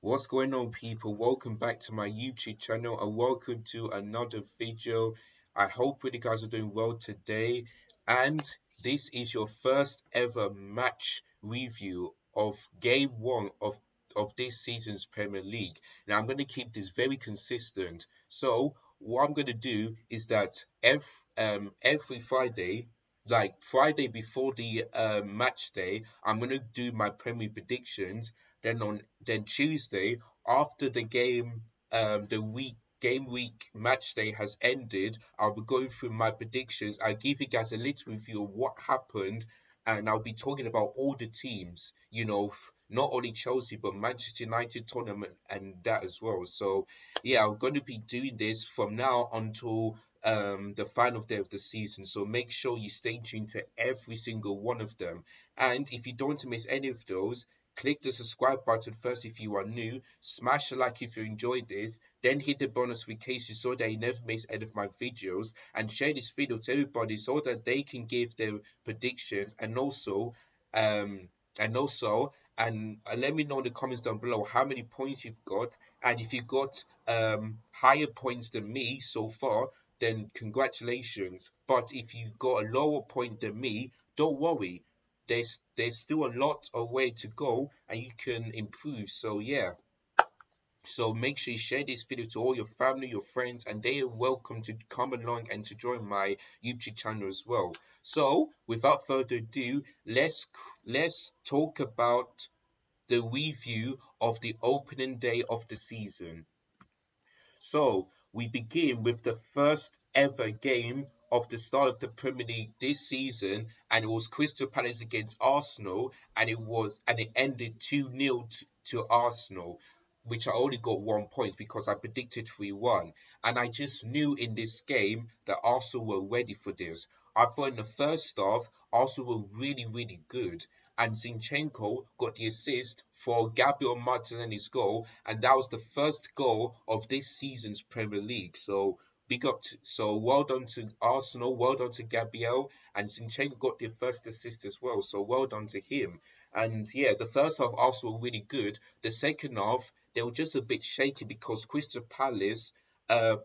What's going on, people? Welcome back to my YouTube channel and welcome to another video. I hope you guys are doing well today. And this is your first ever match review of game one of this season's Premier League. Now, I'm going to keep this very consistent. So, what I'm going to do is that every Friday, like Friday before the match day, I'm going to do my Premier predictions. Then Tuesday, after the game, the game week match day has ended, I'll be going through my predictions. I'll give you guys a little review of what happened, and I'll be talking about all the teams. Not only Chelsea but Manchester United, Tottenham, and that as well. So yeah, I'm going to be doing this from now until the final day of the season. So make sure you stay tuned to every single one of them. And if you don't want to miss any of those, click the subscribe button first if you are new, smash a like if you enjoyed this, then hit the bonus notification so that you never miss any of my videos, and share this video to everybody so that they can give their predictions um and let me know in the comments down below how many points you've got, and if you got higher points than me so far, then congratulations. But if you got a lower point than me, don't worry, there's still a lot of way to go and you can improve. So yeah, so make sure you share this video to all your family, your friends, and they are welcome to come along and to join my YouTube channel as well. So without further ado, let's talk about the review of the opening day of the season. So we begin with the first ever game of the start of the Premier League this season, and it was Crystal Palace against Arsenal, and it ended 2-0 to Arsenal, which I only got 1 point because I predicted 3-1. And I just knew in this game that Arsenal were ready for this. I thought in the first half, Arsenal were really, really good, and Zinchenko got the assist for Gabriel Martinelli's goal, and that was the first goal of this season's Premier League. So well done to Arsenal, well done to Gabriel, and Zinchenko got the first assist as well. So well done to him. And yeah, the first half Arsenal were really good. The second half they were just a bit shaky because Crystal Palace.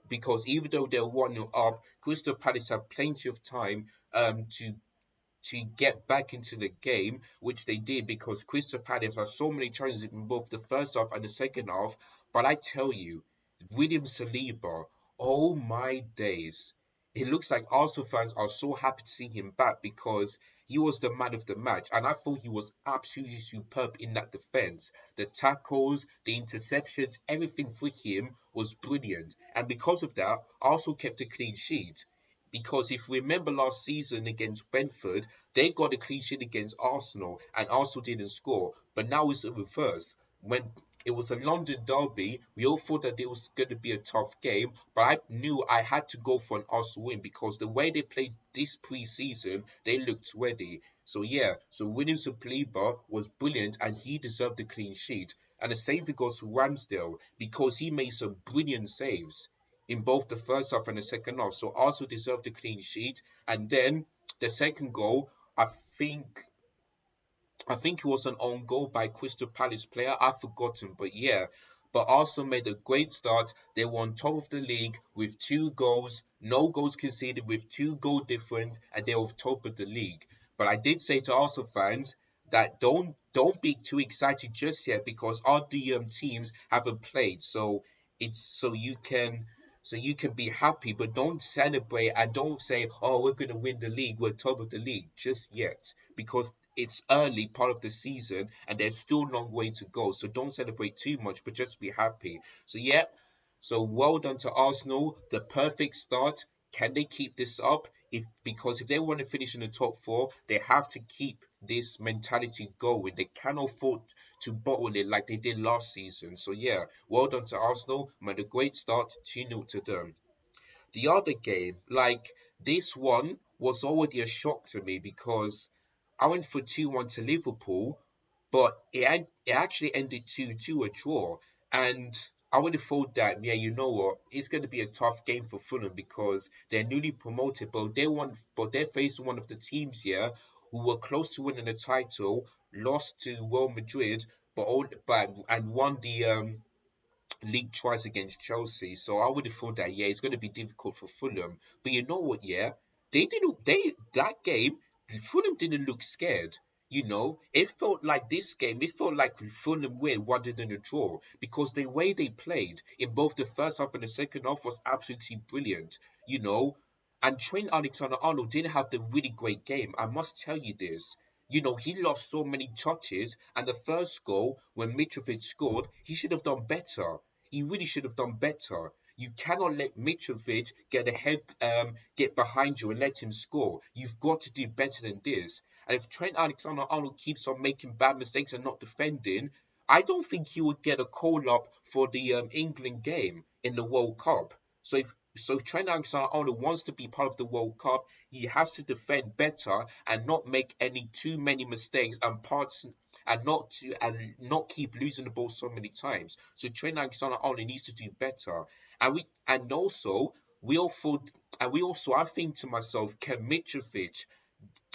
Because even though they're 1-0 up, Crystal Palace have plenty of time to get back into the game, which they did because Crystal Palace had so many chances in both the first half and the second half. But I tell you, William Saliba, oh my days. It looks like Arsenal fans are so happy to see him back because he was the man of the match, and I thought he was absolutely superb in that defense. The tackles, the interceptions, everything for him was brilliant. And because of that, Arsenal kept a clean sheet. Because if we remember last season against Brentford, they got a clean sheet against Arsenal, and Arsenal didn't score. But now it's the reverse. When it was a London derby, we all thought that it was going to be a tough game, but I knew I had to go for an Arsenal win because the way they played this pre-season, they looked ready. So yeah, so William Saliba was brilliant, and he deserved the clean sheet. And the same thing goes to Ramsdale because he made some brilliant saves in both the first half and the second half. So Arsenal deserved a clean sheet. And then the second goal, I think I think it was an own goal by Crystal Palace player. I've forgotten, but yeah. But Arsenal made a great start. They were on top of the league with 2 goals, no goals conceded with 2 goal difference, and they were top of the league. But I did say to Arsenal fans that don't be too excited just yet because our DM teams haven't played. So you can be happy, but don't celebrate and don't say, "Oh, we're going to win the league. We're top of the league," just yet, because it's early part of the season and there's still a long way to go. So don't celebrate too much, but just be happy. So yeah, so well done to Arsenal. The perfect start. Can they keep this up? Because if they want to finish in the top four, they have to keep this mentality going. They cannot afford to bottle it like they did last season. So yeah, well done to Arsenal. Made a great start, 2-0 to them. The other game, like this one, was already a shock to me because I went for 2-1 to Liverpool, but it actually ended 2-2, a draw. And I would have thought that, yeah, you know what, it's going to be a tough game for Fulham because they're newly promoted, but they're facing one of the teams here who were close to winning the title, lost to Real Madrid, but won the league twice against Chelsea. So I would have thought that yeah, it's going to be difficult for Fulham. But you know what? Yeah, they didn't. They that game, Fulham didn't look scared. You know, it felt like this game. It felt like Fulham win rather than a draw because the way they played in both the first half and the second half was absolutely brilliant. You know, and Trent Alexander-Arnold didn't have the really great game. I must tell you this. You know, he lost so many touches, and the first goal, when Mitrovic scored, he should have done better. He really should have done better. You cannot let Mitrovic get behind you and let him score. You've got to do better than this. And if Trent Alexander-Arnold keeps on making bad mistakes and not defending, I don't think he would get a call up for the England game in the World Cup. So if Trent Alexander-Arnold wants to be part of the World Cup, he has to defend better and not make any too many mistakes and not keep losing the ball so many times. So Trent Alexander-Arnold needs to do better. And we and also we all thought and we also I think to myself, can Mitrovic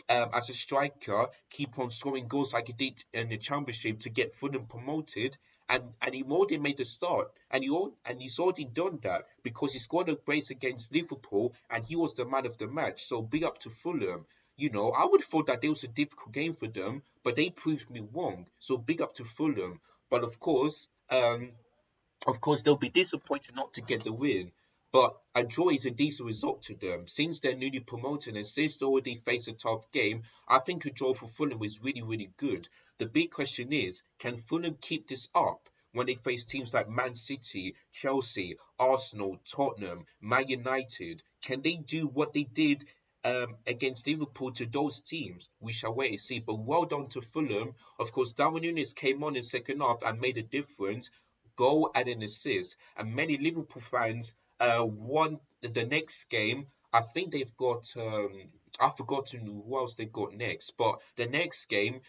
as a striker keep on scoring goals like he did in the championship to get Fulham promoted? And he already made the start, and he's already done that because he scored a brace against Liverpool, and he was the man of the match. So big up to Fulham. You know, I would have thought that it was a difficult game for them, but they proved me wrong. So big up to Fulham. But of course, they'll be disappointed not to get the win, but a draw is a decent result to them. Since they're newly promoted and since they already face a tough game, I think a draw for Fulham is really, really good. The big question is, can Fulham keep this up when they face teams like Man City, Chelsea, Arsenal, Tottenham, Man United? Can they do what they did against Liverpool to those teams? We shall wait and see. But well done to Fulham. Of course, Darwin Núñez came on in second half and made a difference, goal and an assist. And many Liverpool fans won the next game. I think they've got I've forgotten who else they got next, but the next game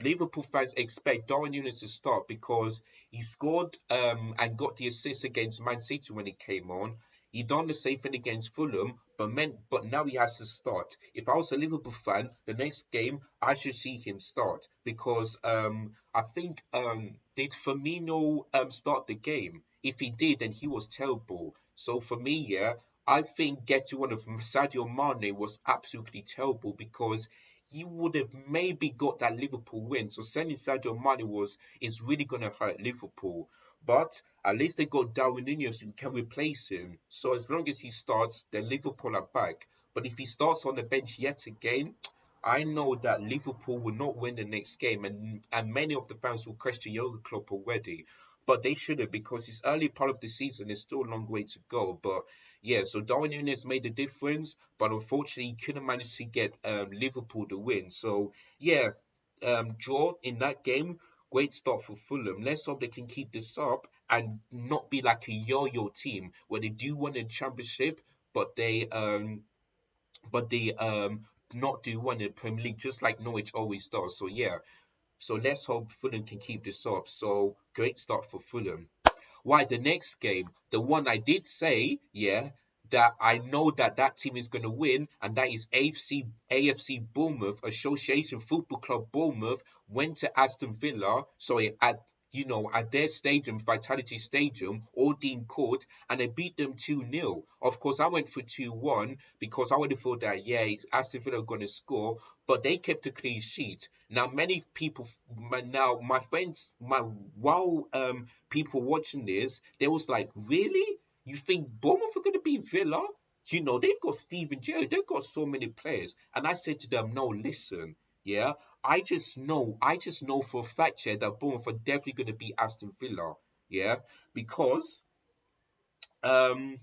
Liverpool fans expect Darwin Núñez to start because he scored and got the assist against Man City when he came on. He done the same thing against Fulham, but now he has to start. If I was a Liverpool fan, the next game I should see him start because I think did Firmino start the game? If he did, then he was terrible. So for me, yeah, I think getting one of Sadio Mane was absolutely terrible because he would have maybe got that Liverpool win. So sending Sadio Mane is really gonna hurt Liverpool. But at least they got Darwin Núñez who can replace him. So as long as he starts, then Liverpool are back. But if he starts on the bench yet again, I know that Liverpool will not win the next game, and many of the fans will question Jurgen Klopp already. But they shouldn't because it's early part of the season. There's still a long way to go. But yeah, so Darwin Núñez made a difference, but unfortunately he couldn't manage to get Liverpool the win. So yeah, draw in that game. Great start for Fulham. Let's hope they can keep this up and not be like a yo-yo team where they do win the championship, but they not do one in the Premier League, just like Norwich always does. So yeah, so let's hope Fulham can keep this up. So great start for Fulham. Why the next game, the one I did say, yeah, that I know that that team is going to win, and that is AFC Bournemouth, Association Football Club Bournemouth, went to Aston Villa, sorry, at their stadium, Vitality Stadium, Aldine Court, and they beat them 2-0. Of course, I went for 2-1 because I would have thought that, yeah, it's Aston Villa going to score, but they kept a clean sheet. Now, many people, now, my friends, while people watching this, they was like, really? You think Bournemouth are going to beat Villa? You know, they've got Steven Gerrard, they've got so many players. And I said to them, no, listen, yeah, I just know for a fact here that Bournemouth are definitely going to beat Aston Villa, yeah, because um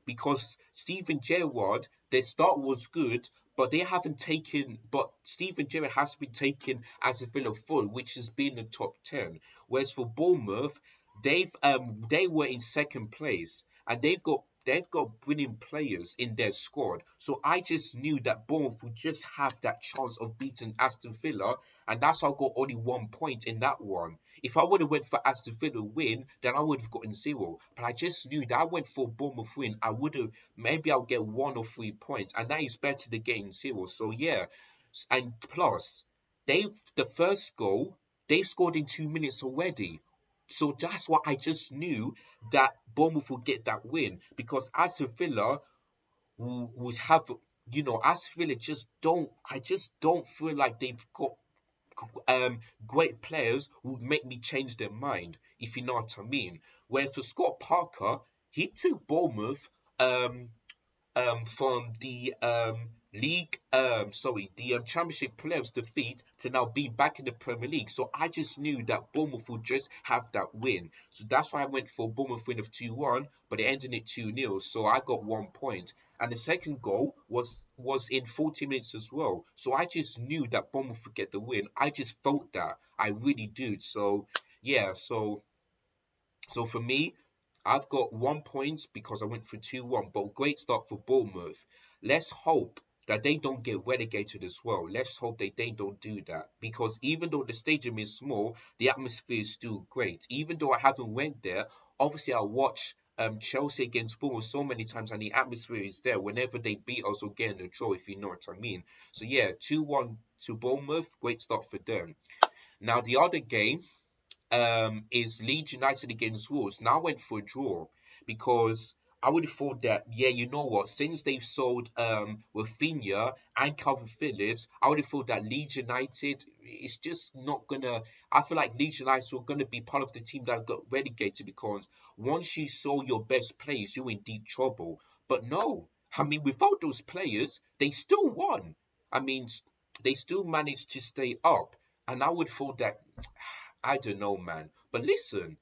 because Steven Gerrard, their start was good, but they haven't taken. But Steven Gerrard has been taken as a Villa full, which has been the top 10. Whereas for Bournemouth, they were in second place, and they've got brilliant players in their squad. So I just knew that Bournemouth would just have that chance of beating Aston Villa, and that's how I got only 1 point in that one. If I would have went for Aston Villa win, then I would have gotten zero. But I just knew that I went for Bournemouth win. I would have maybe I'll get 1 or 3 points, and that is better than getting zero. So yeah, and plus they the first goal. they scored in 2 minutes already. So that's why I just knew that Bournemouth would get that win, because Aston Villa would have, Aston Villa I just don't feel like they've got great players who would make me change their mind, if you know what I mean. Whereas for Scott Parker, he took Bournemouth um, from the Championship playoffs defeat to now being back in the Premier League. So I just knew that Bournemouth would just have that win. So that's why I went for Bournemouth win of 2-1, but it ended at 2-0. So I got 1 point. And the second goal was in 40 minutes as well. So I just knew that Bournemouth would get the win. I just felt that. I really do. So yeah, so for me, I've got 1 point because I went for 2-1, but great start for Bournemouth. Let's hope that they don't get relegated as well. Let's hope they don't do that, because even though the stadium is small, the atmosphere is still great. Even though I haven't went there, obviously I watch Chelsea against Bournemouth so many times, and the atmosphere is there whenever they beat us or get in a draw, if you know what I mean. So yeah, 2-1 to Bournemouth, great start for them. Now the other game is Leeds United against Wolves. Now I went for a draw because I would have thought that, yeah, you know what, since they've sold Rafinha and Calvin Phillips, I would have thought that Leeds United is just not gonna. I feel like Leeds United are gonna be part of the team that got relegated, because once you sold your best players, you're in deep trouble. But no, I mean, without those players, they still won. I mean, they still managed to stay up, and I would have thought that. I don't know, man. But listen,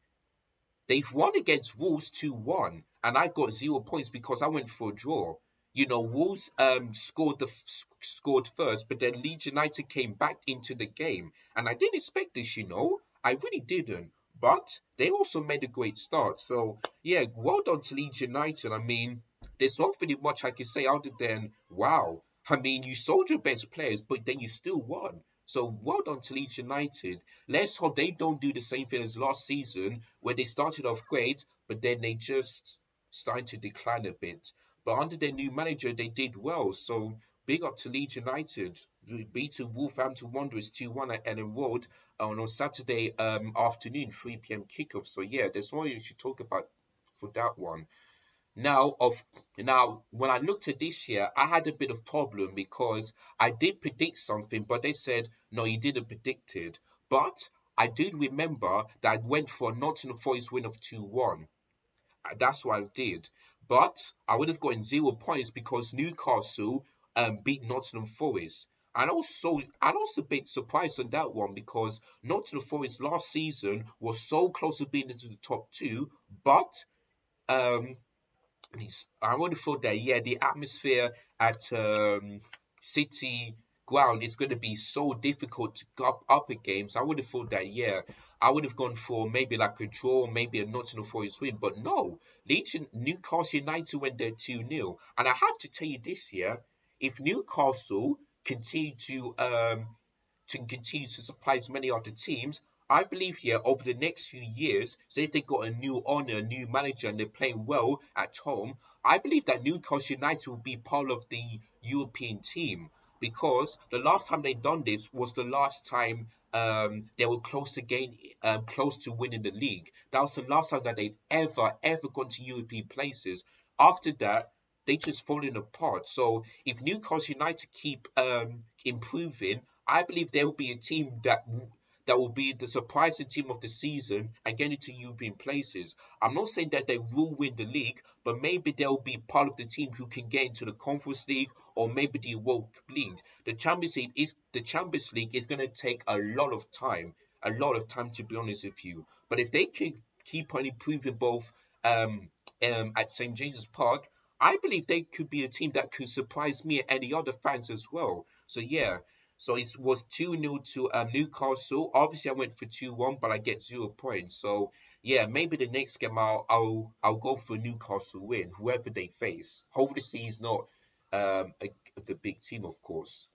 they've won against Wolves 2-1, and I got 0 points because I went for a draw. Wolves scored first, but then Leeds United came back into the game, and I didn't expect this. I really didn't. But they also made a great start. So yeah, well done to Leeds United. I mean, there's not really much I can say other than wow. I mean, you sold your best players, but then you still won. So well done to Leeds United. Let's hope they don't do the same thing as last season, where they started off great, but then they just started to decline a bit. But under their new manager, they did well. So big up to Leeds United. Beating Wolverhampton Wanderers 2-1 at Ellen Road on Saturday afternoon, 3 p.m. kickoff. So yeah, there's more you should talk about for that one. Now, when I looked at this year, I had a bit of problem because I did predict something, but they said no, you didn't predict it. But I did remember that I went for a Nottingham Forest win of 2-1. That's what I did. But I would have gotten 0 points because Newcastle beat Nottingham Forest. And also a bit surprised on that one, because Nottingham Forest last season was so close to being into the top two, but um I would have thought that, yeah, the atmosphere at City ground is going to be so difficult to go up at games. I would have thought that, yeah, I would have gone for maybe like a draw, maybe a Nottingham Forest win. But no, Newcastle United went there 2-0. And I have to tell you this year, if Newcastle continue to continue to surprise many other teams, I believe here over the next few years, say if they got a new owner, a new manager, and they're playing well at home, I believe that Newcastle United will be part of the European team, because the last time they done this was the last time they were close to winning the league. That was the last time that they've ever gone to European places. After that, they just falling apart. So if Newcastle United keep improving, I believe there will be a team that will be the surprising team of the season and get into European places. I'm not saying that they will win the league, but maybe they'll be part of the team who can get into the Conference League or maybe the World League. The Champions League is going to take a lot of time, to be honest with you. But if they can keep on improving both um, at St James's Park, I believe they could be a team that could surprise me and any other fans as well. So yeah, so it was 2-0 to Newcastle. Obviously, I went for 2-1, but I get 0 points. So yeah, maybe the next game I'll go for Newcastle win, whoever they face. Hopefully, he's not the big team, of course.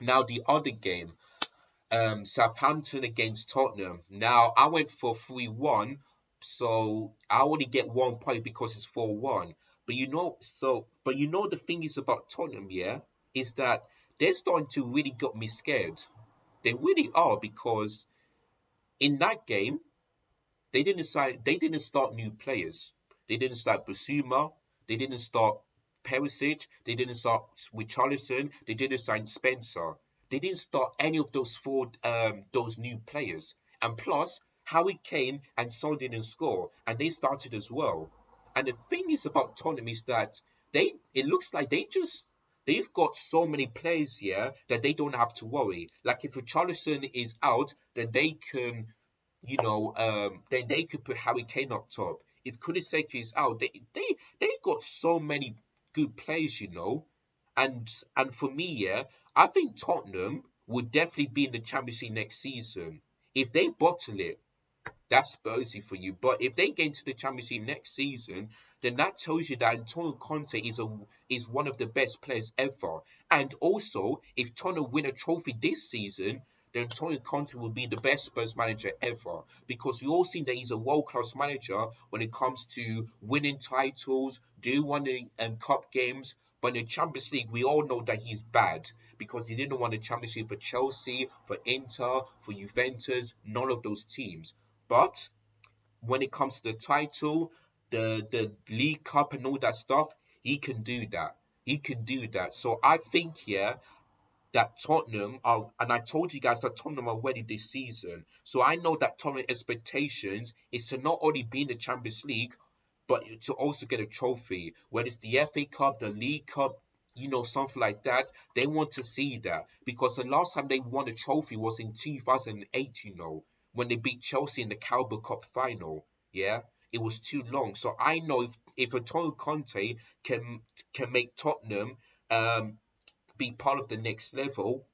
Now the other game, Southampton against Tottenham. Now I went for 3-1, so I only get 1 point because it's 4-1. But the thing is about Tottenham, yeah, is that they're starting to really got me scared. They really are, because in that game, they didn't start new players. They didn't start Basuma. They didn't start Perisic. They didn't start with Charlison. They didn't sign Spencer. They didn't start any of those new players. And plus, Harry Kane and Son didn't score, and they started as well. And the thing is about Tottenham is that it looks like they've got so many players here that they don't have to worry. Like if Charlison is out, then they can then they could put Harry Kane up top. If Kulisevsky is out, they got so many good players, and for me, yeah, I think Tottenham would definitely be in the Champions League next season. If they bottle it, that's Spursy for you. But if they get into the Champions League next season, then that tells you that Antonio Conte is one of the best players ever. And also, if Tottenham win a trophy this season, then Antonio Conte will be the best Spurs manager ever. Because we all seen that he's a world-class manager when it comes to winning titles, winning cup games. But in the Champions League, we all know that he's bad because he didn't win the Champions League for Chelsea, for Inter, for Juventus, none of those teams. But when it comes to the title, the League Cup and all that stuff, he can do that. He can do that. So I think here that Tottenham are, and I told you guys that Tottenham are ready this season. So I know that Tottenham expectations is to not only be in the Champions League, but to also get a trophy. Whether it's the FA Cup, the League Cup, something like that. They want to see that because the last time they won a trophy was in 2008, when they beat Chelsea in the Carabao Cup final. Yeah, it was too long. So I know if Antonio Conte can make Tottenham be part of the next level,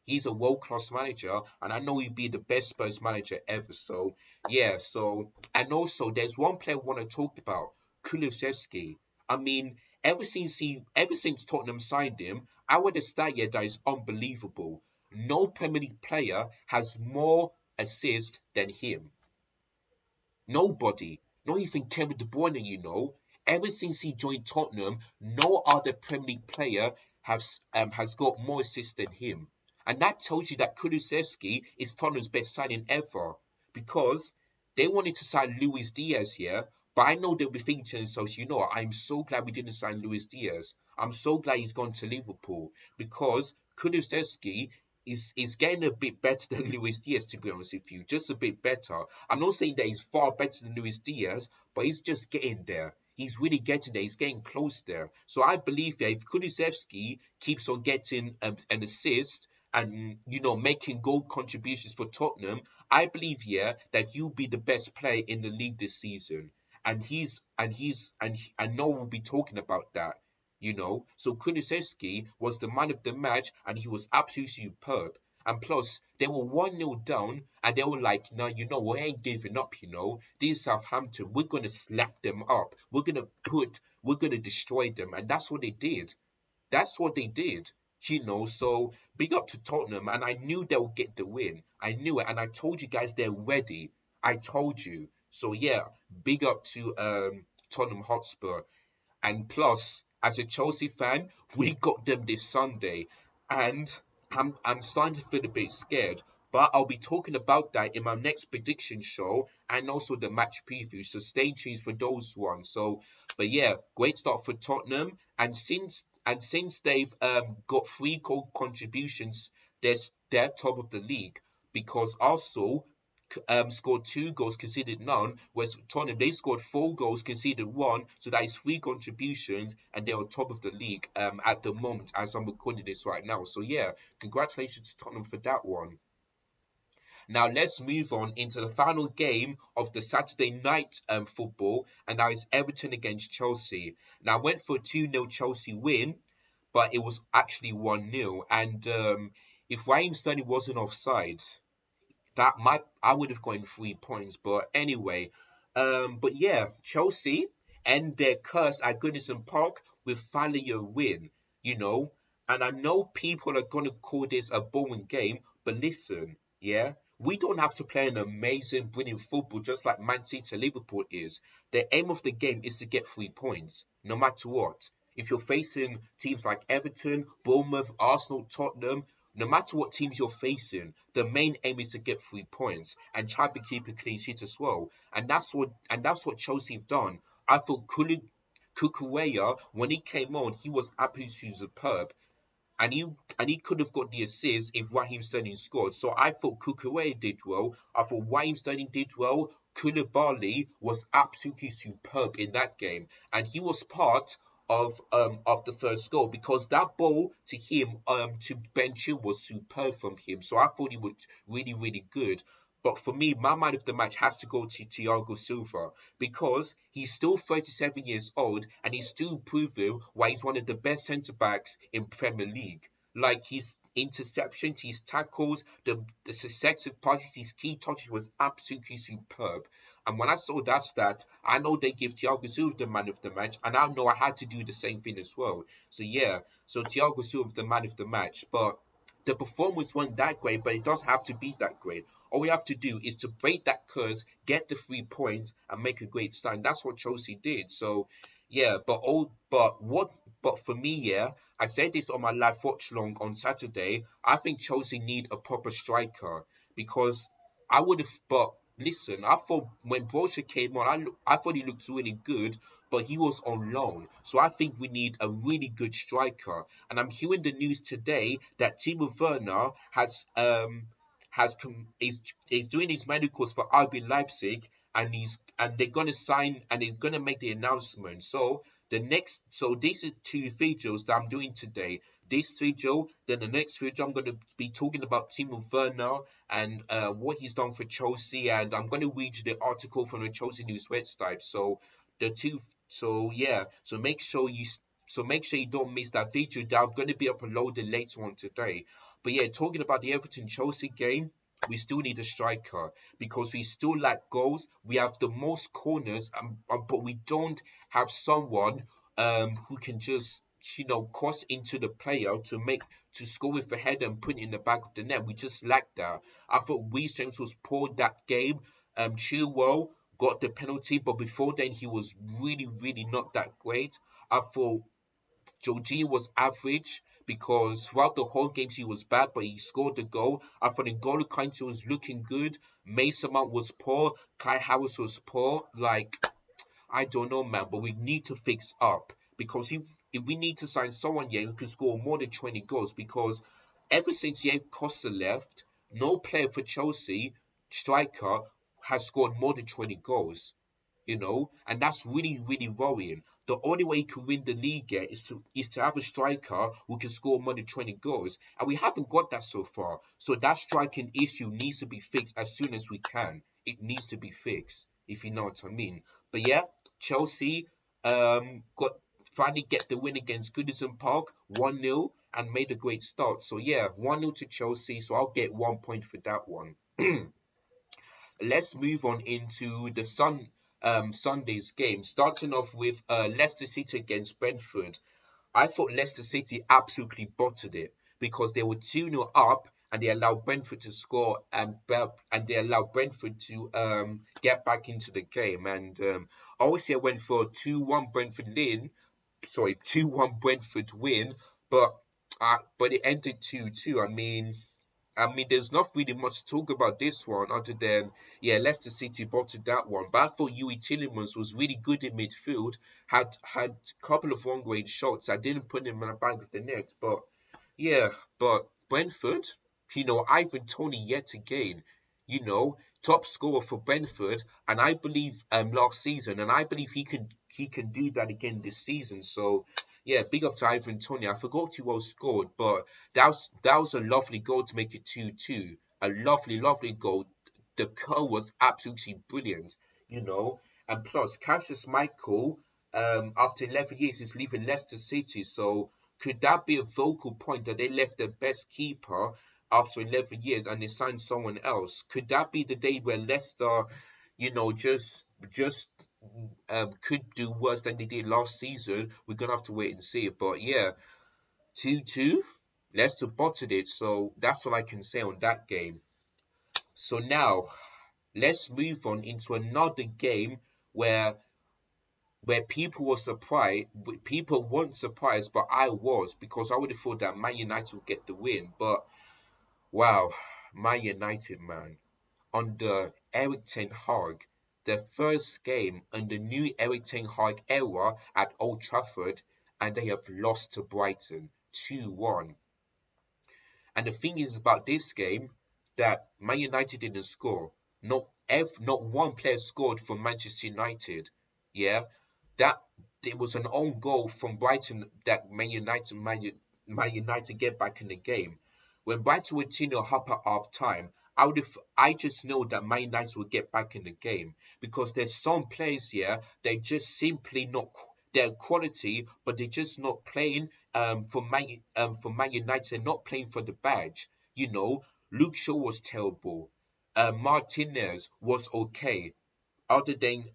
he's a world class manager, and I know he'd be the best Spurs manager ever. So yeah, and also there's one player I want to talk about, Kulusevski. I mean, ever since Tottenham signed him, I would have started here that is unbelievable. No Premier League player has more assists than him. Nobody, not even Kevin De Bruyne. Ever since he joined Tottenham, no other Premier League player has got more assists than him. And that tells you that Kulusevski is Tottenham's best signing ever. Because they wanted to sign Luis Diaz here, but I know they'll be thinking to themselves, I'm so glad we didn't sign Luis Diaz. I'm so glad he's gone to Liverpool. Because Kulusevski is getting a bit better than Luis Diaz, to be honest with you. Just a bit better. I'm not saying that he's far better than Luis Diaz, but he's just getting there. He's really getting there. He's getting close there. So I believe that if Kulusevski keeps on getting an assist and making goal contributions for Tottenham, I believe that he'll be the best player in the league this season. And no one will be talking about that. So Kulusevski was the man of the match and he was absolutely superb. And plus, they were 1-0 down and they were like, no, we ain't giving up, These Southampton, we're going to slap them up. We're going to destroy them. And that's what they did. That's what they did. So big up to Tottenham, and I knew they'll get the win. I knew it, and I told you guys they're ready. I told you. So yeah, big up to Tottenham Hotspur. And plus, as a Chelsea fan, we got them this Sunday. And I'm starting to feel a bit scared. But I'll be talking about that in my next prediction show and also the match preview. So stay tuned for those ones. But yeah, great start for Tottenham. And since they've got 3 goal contributions, they're top of the league. Because Arsenal scored 2 goals, conceded none, whereas Tottenham, they scored 4 goals, conceded 1, so that is 3 contributions, and they're on top of the league at the moment as I'm recording this right now. So yeah, congratulations to Tottenham for that one. Now let's move on into the final game of the Saturday night football, and that is Everton against Chelsea. Now I went for a 2-0 Chelsea win, but it was actually 1-0, and if Raheem Sterling wasn't offside, I would have gotten 3 points. But anyway, but yeah, Chelsea end their curse at Goodison Park with finally a win, And I know people are gonna call this a boring game, but listen, yeah, we don't have to play an amazing, brilliant football just like Man City Liverpool is. The aim of the game is to get 3 points, no matter what. If you're facing teams like Everton, Bournemouth, Arsenal, Tottenham, no matter what teams you're facing, the main aim is to get 3 points and try to keep a clean sheet as well. And that's what Chelsea have done. I thought Kukureya, when he came on, he was absolutely superb, and he could have got the assist if Raheem Sterling scored. So I thought Kukureya did well. I thought Raheem Sterling did well. Koulibaly was absolutely superb in that game, and he was part of the first goal, because that ball to him to Ben Chilwell was superb from him. So I thought he was really good. But for me, my man of the match has to go to Thiago Silva, because he's still 37 years old and he's still proving why he's one of the best centre backs in Premier League. Like, his interceptions, his tackles, the successive passes, his key touches was absolutely superb. And when I saw that stat, I know they give Thiago Silva the man of the match, and I know I had to do the same thing as well. So yeah, so Thiago Silva the man of the match, but the performance wasn't that great, but it doesn't have to be that great. All we have to do is to break that curse, get the 3 points, and make a great start. And that's what Chelsea did. So, yeah, but for me, yeah, I said this on my live watch long on Saturday. I think Chelsea need a proper striker, because I would have. But listen, I thought when Brocha came on, I thought he looked really good, but he was on loan. So I think we need a really good striker. And I'm hearing the news today that Timo Werner is doing his medicals for RB Leipzig, and they're gonna sign, and they're gonna make the announcement. So these are two videos that I'm doing today. This video, then the next video, I'm gonna be talking about Timo Werner and what he's done for Chelsea, and I'm gonna read you the article from the Chelsea News website. So the two, so yeah, so make sure you don't miss that video that I'm gonna be uploading later on today. But yeah, talking about the Everton Chelsea game, we still need a striker, because we still lack goals. We have the most corners, but we don't have someone who can just cross into the player to score with the header and put it in the back of the net. We just lack that. I thought Reece James was poor that game. Chilwell got the penalty, but before then he was really not that great. I thought Jorginho was average, because throughout the whole game he was bad, but he scored the goal. I thought N'Golo Kante was looking good. Mason Mount was poor. Kai Havertz was poor. Like, I don't know, man, but we need to fix up, because if we need to sign someone here who can score more than 20 goals, because ever since Diego Costa left, no player for Chelsea striker has scored more than 20 goals, and that's really worrying. The only way you can win the league is to have a striker who can score more than 20 goals, and we haven't got that so far. So that striking issue needs to be fixed as soon as we can. It needs to be fixed, if you know what I mean. But yeah, Chelsea got finally get the win against Goodison Park 1-0 and made a great start. So yeah, 1-0 to Chelsea. So I'll get 1 point for that one. Let's move on into the Sunday's game, starting off with Leicester City against Brentford. I thought Leicester City absolutely bottled it, because they were 2-0 up and they allowed Brentford to score, and they allowed Brentford to get back into the game. And obviously I went for a 2-1 Brentford win, but it ended 2-2. I mean, there's not really much to talk about this one, other than, yeah, Leicester City bottled that one. But I thought Yuri Tillemans was really good in midfield, had a couple of long-range shots. I didn't put him in the back of the net, but yeah, but Brentford, Ivan Toney yet again, top scorer for Brentford, and I believe last season, and I believe he can do that again this season. So yeah, big up to Ivan Toney. I forgot who else scored, but that was a lovely goal to make it 2-2. A lovely goal. The curl was absolutely brilliant, you know. And plus, Cassius Michael, after 11 years, is leaving Leicester City. So could that be a vocal point that they left their best keeper after 11 years and they signed someone else? Could that be the day where Leicester, just could do worse than they did last season? We're gonna have to wait and see. But yeah, 2-2. Leicester bottled it. So that's what I can say on that game. So now let's move on into another game where people were surprised. People weren't surprised, but I was, because I would have thought that Man United would get the win. But Wow, Man United, man. Under Eric Ten Hag, their first game in the new Eric Ten Hag era at Old Trafford, and they have lost to Brighton 2-1. And the thing is about this game that Man United didn't score. Not one player scored for Manchester United. Yeah, that it was an own goal from Brighton that Man United get back in the game. When Brighton were 2-0 up at half time, I just know that Man United will get back in the game because there's some players here they just simply not their quality, but they're just not playing for Man United, not playing for the badge. You know, Luke Shaw was terrible. Martinez was okay other than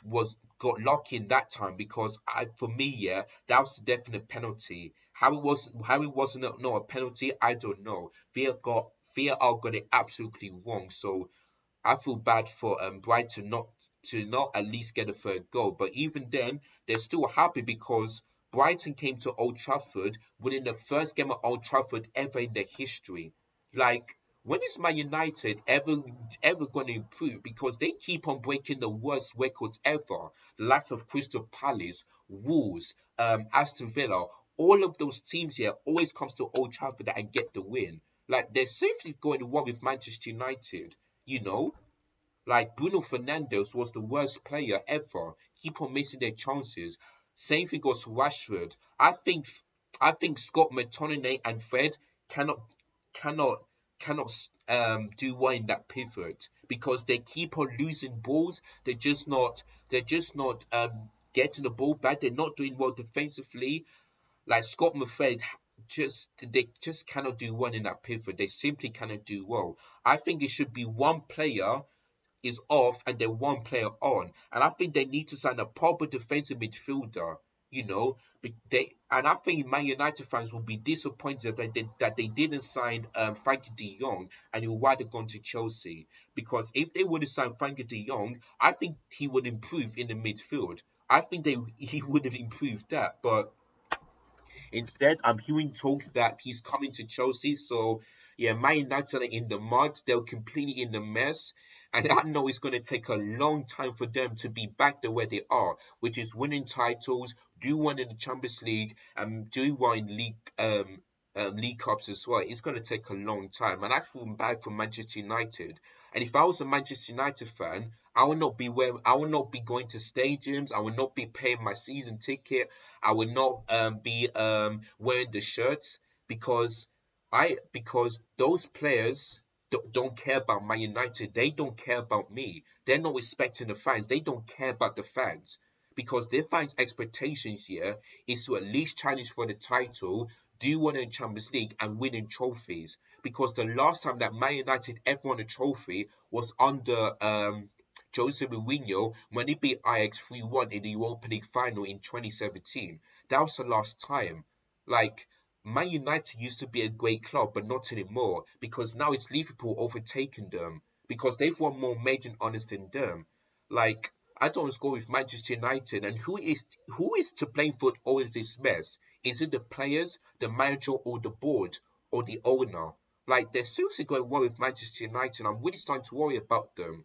was got lucky in that time because for me, yeah, that was a definite penalty. How it wasn't not a penalty, I don't know. VAR got it absolutely wrong. So I feel bad for Brighton not at least get a third goal. But even then, they're still happy because Brighton came to Old Trafford winning the first game at Old Trafford ever in their history. Like, when is Man United ever going to improve? Because they keep on breaking the worst records ever. The likes of Crystal Palace, Wolves, Aston Villa, all of those teams here always comes to Old Trafford and get the win. Like, they're safely going to war with Manchester United. You know, like Bruno Fernandes was the worst player ever. Keep on missing their chances. Same thing goes to Rashford. I think Scott McTominay and Fred cannot cannot cannot do well in that pivot because they keep on losing balls. They're just not getting the ball back. They're not doing well defensively. Like Scott McFred, they just cannot do well in that pivot. They simply cannot do well. I think it should be one player is off and then one player on. And I think they need to sign a proper defensive midfielder. You know, and I think Man United fans will be disappointed that they didn't sign Frankie De Jong and he would rather gone to Chelsea because if they would have signed Frankie De Jong, I think he would improve in the midfield. I think he would have improved that, but instead, I'm hearing talks that he's coming to Chelsea. So, yeah, Man United are in the mud. They're completely in the mess. And I know it's going to take a long time for them to be back to where they are, which is winning titles, do one in the Champions League, and do one in League Cups as well. It's going to take a long time. And I feel bad for Manchester United. And if I was a Manchester United fan, I will not be going to stadiums. I will not be paying my season ticket. I will not be wearing the shirts because because those players don't care about Man United. They don't care about me. They're not respecting the fans. They don't care about the fans because their fans' expectations here is to at least challenge for the title, do one in Champions League, and winning trophies. Because the last time that Man United ever won a trophy was under Jose Mourinho when he beat Ajax 3-1 in the Europa League final in 2017. That was the last time. Like, Man United used to be a great club, but not anymore because now it's Liverpool overtaking them because they've won more major honours than them. Like, I don't score with Manchester United, and who is to blame for all of this mess? Is it the players, the manager, or the board, or the owner? Like, they're seriously going well with Manchester United. I'm really starting to worry about them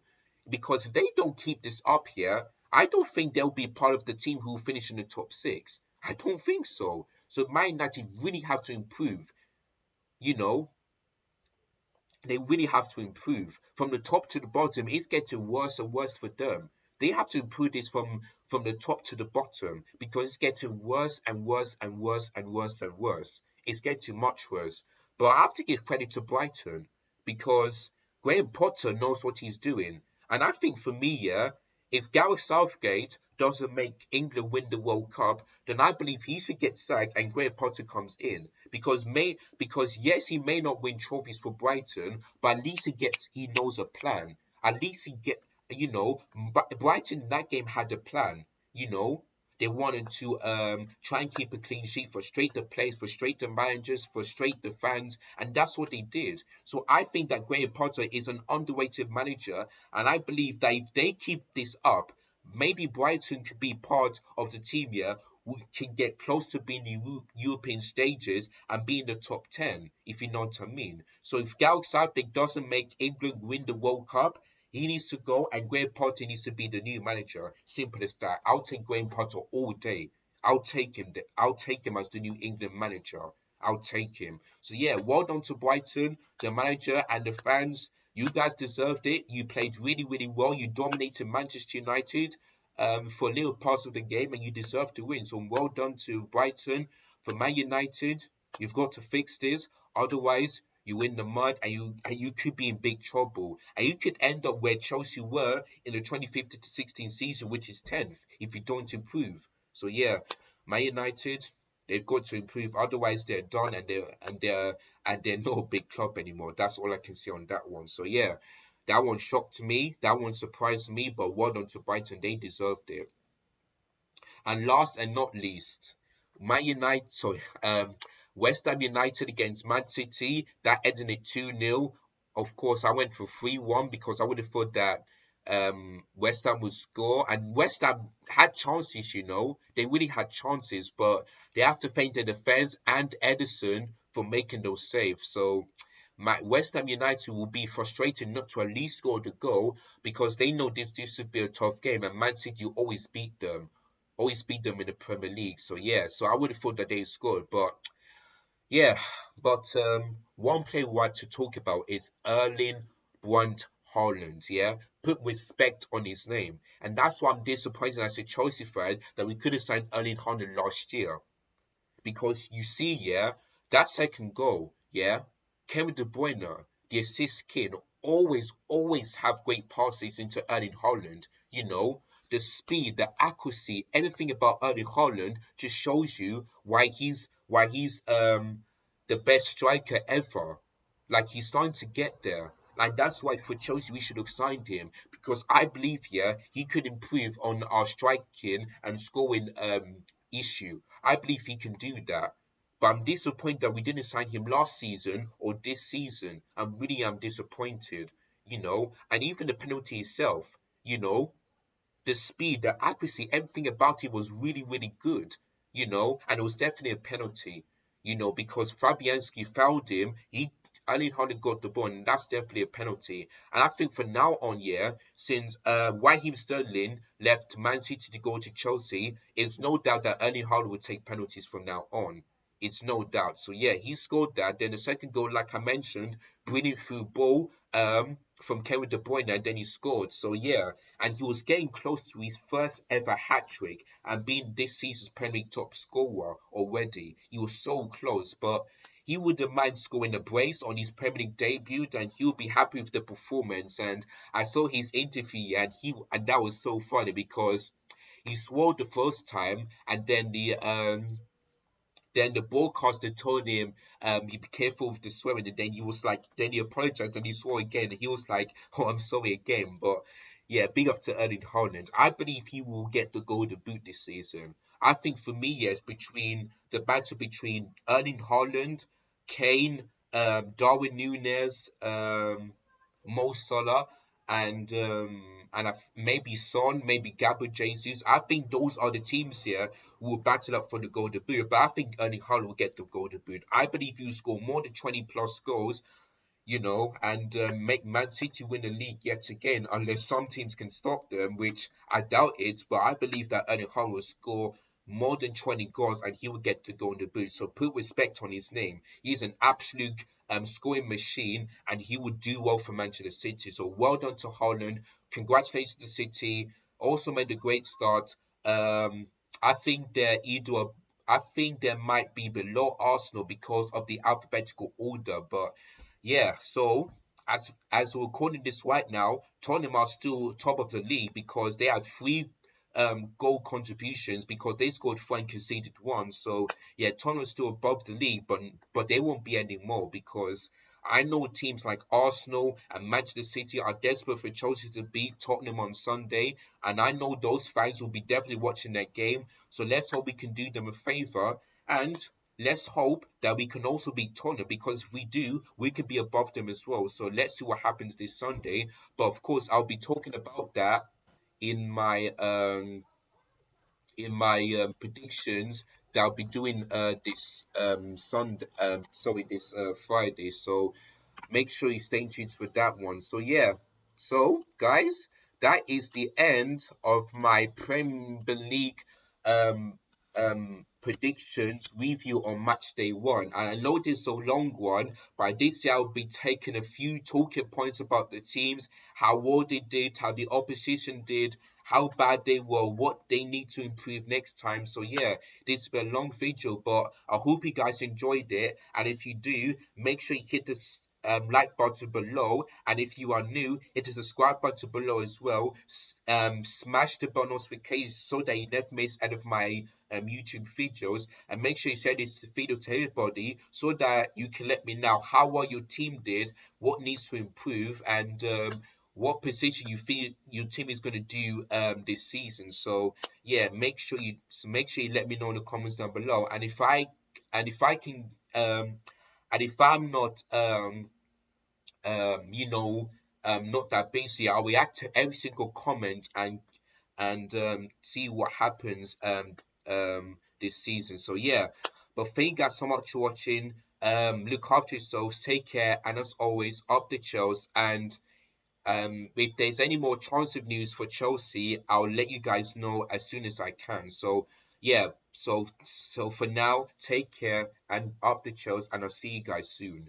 because if they don't keep this up here, I don't think they'll be part of the team who will finish in the top six. I don't think so. So Man United really have to improve. You know, they really have to improve from the top to the bottom. It's getting worse and worse for them. They have to improve this from the top to the bottom because it's getting worse and worse and worse and worse and worse. It's getting much worse. But I have to give credit to Brighton because Graham Potter knows what he's doing. And I think for me, yeah, if Gareth Southgate doesn't make England win the World Cup, then I believe he should get sacked and Graham Potter comes in because yes, he may not win trophies for Brighton, but at least he knows a plan. At least he get you know Brighton in that game had a plan. You know they wanted to try and keep a clean sheet, frustrate the players, frustrate the managers, frustrate the fans, and that's what they did. So I think that Graham Potter is an underrated manager, and I believe that if they keep this up, maybe Brighton could be part of the team here we can get close to being in European stages and be in the top 10, if you know what I mean. So if Gareth Southgate doesn't make England win the World Cup, he needs to go and Graham Potter needs to be the new manager. Simple as that. I'll take Graham Potter all day. I'll take him. I'll take him as the new England manager. I'll take him. So yeah, well done to Brighton, the manager and the fans. You guys deserved it. You played really, really well. You dominated Manchester United for little parts of the game, and you deserve to win. So well done to Brighton. For Man United, you've got to fix this. Otherwise, you in the mud, and you could be in big trouble. And you could end up where Chelsea were in the 2015 to 16 season, which is 10th, if you don't improve. So yeah, Man United, they've got to improve. Otherwise, they're done, and they're not a big club anymore. That's all I can say on that one. So yeah, that one shocked me. That one surprised me. But well done to Brighton. They deserved it. And last and not least, Man United, sorry, West Ham United against Man City. That ended in 2-0. Of course, I went for 3-1 because I would have thought that West Ham would score. And West Ham had chances, you know. They really had chances, but they have to thank the defense and Edison for making those saves. So West Ham United will be frustrated not to at least score the goal because they know this would be a tough game, and Man City always beat them in the Premier League. So yeah, so I would have thought that they scored, but yeah, but one player we want to talk about is Erling Brunt Haaland. Yeah, put respect on his name, and that's why I'm disappointed as a Chelsea fan that we could have signed Erling Haaland last year. Because you see, yeah, that second goal, yeah, Kevin De Bruyne, the assist king, always have great passes into Erling Haaland. You know, the speed, the accuracy, everything about Erling Haaland just shows you why he's the best striker ever. Like he's starting to get there. Like that's why for Chelsea we should have signed him because I believe yeah he could improve on our striking and scoring issue. I believe he can do that. But I'm disappointed that we didn't sign him last season or this season. I'm disappointed, you know. And even the penalty itself, you know, the speed, the accuracy, everything about it was really, really good, you know, and it was definitely a penalty, you know, because Fabianski fouled him. Erling Haaland got the ball, and that's definitely a penalty. And I think from now on, yeah, since Raheem Sterling left Man City to go to Chelsea, it's no doubt that Erling Haaland will take penalties from now on. It's no doubt. So yeah, he scored that. Then the second goal, like I mentioned, brilliant through ball from Kevin De Bruyne, and then he scored. So yeah, and he was getting close to his first ever hat trick and being this season's Premier League top scorer already. He was so close, but he wouldn't mind scoring a brace on his Premier League debut, and he would be happy with the performance. And I saw his interview, and that was so funny because he swore the first time, and then the broadcaster told him he be careful with the swearing, and then he was like, then he apologized and he swore again, and he was like, "Oh, I'm sorry again." But yeah, big up to Erling Haaland. I believe he will get the golden boot this season. I think for me, yes, between the battle between Erling Haaland, Kane, Darwin Núñez, Mo Salah, and maybe Son, maybe Gabriel Jesus. I think those are the teams here who will battle up for the golden boot. But I think Erling Haaland will get the golden boot. I believe he will score more than 20 plus goals, you know, and make Man City win the league yet again, unless some teams can stop them, which I doubt it. But I believe that Erling Haaland will score more than 20 goals and he will get the golden boot. So put respect on his name. He's an absolute scoring machine and he would do well for Manchester City. So well done to Haaland. Congratulations to City. Also made a great start. I think they're either. I think they might be below Arsenal because of the alphabetical order, but yeah, so as we're recording this right now, Tottenham are still top of the league because they had three goal contributions because they scored four and conceded one. So yeah, Tottenham is still above the league, but they won't be anymore because I know teams like Arsenal and Manchester City are desperate for Chelsea to beat Tottenham on Sunday, and I know those fans will be definitely watching that game. So let's hope we can do them a favour and let's hope that we can also beat Tottenham because if we do, we can be above them as well. So let's see what happens this Sunday. But of course, I'll be talking about that in my in my predictions that I'll be doing this Sunday, sorry, this Friday. So make sure you stay tuned for that one. So yeah, so guys, that is the end of my Premier League um predictions review on match day one. And I know this is a long one, but I did say I'll be taking a few talking points about the teams, how well they did, how the opposition did, how bad they were, what they need to improve next time. So yeah, this will be a long video, but I hope you guys enjoyed it. And if you do, make sure you hit this like button below, and if you are new, hit the subscribe button below as well. Smash the bell notification so that you never miss any of my YouTube videos, and make sure you share this video to everybody so that you can let me know how well your team did, what needs to improve, and what position you feel your team is going to do this season. So yeah, make sure you let me know in the comments down below. And if I can and if I'm not you know not that busy, I'll react to every single comment and see what happens this season. So yeah, but thank you guys so much for watching. Look after yourselves, take care, and as always, up the Chelsea. And if there's any more transfer news for Chelsea, I'll let you guys know as soon as I can. So yeah, so for now, take care and up the Chelsea, and I'll see you guys soon.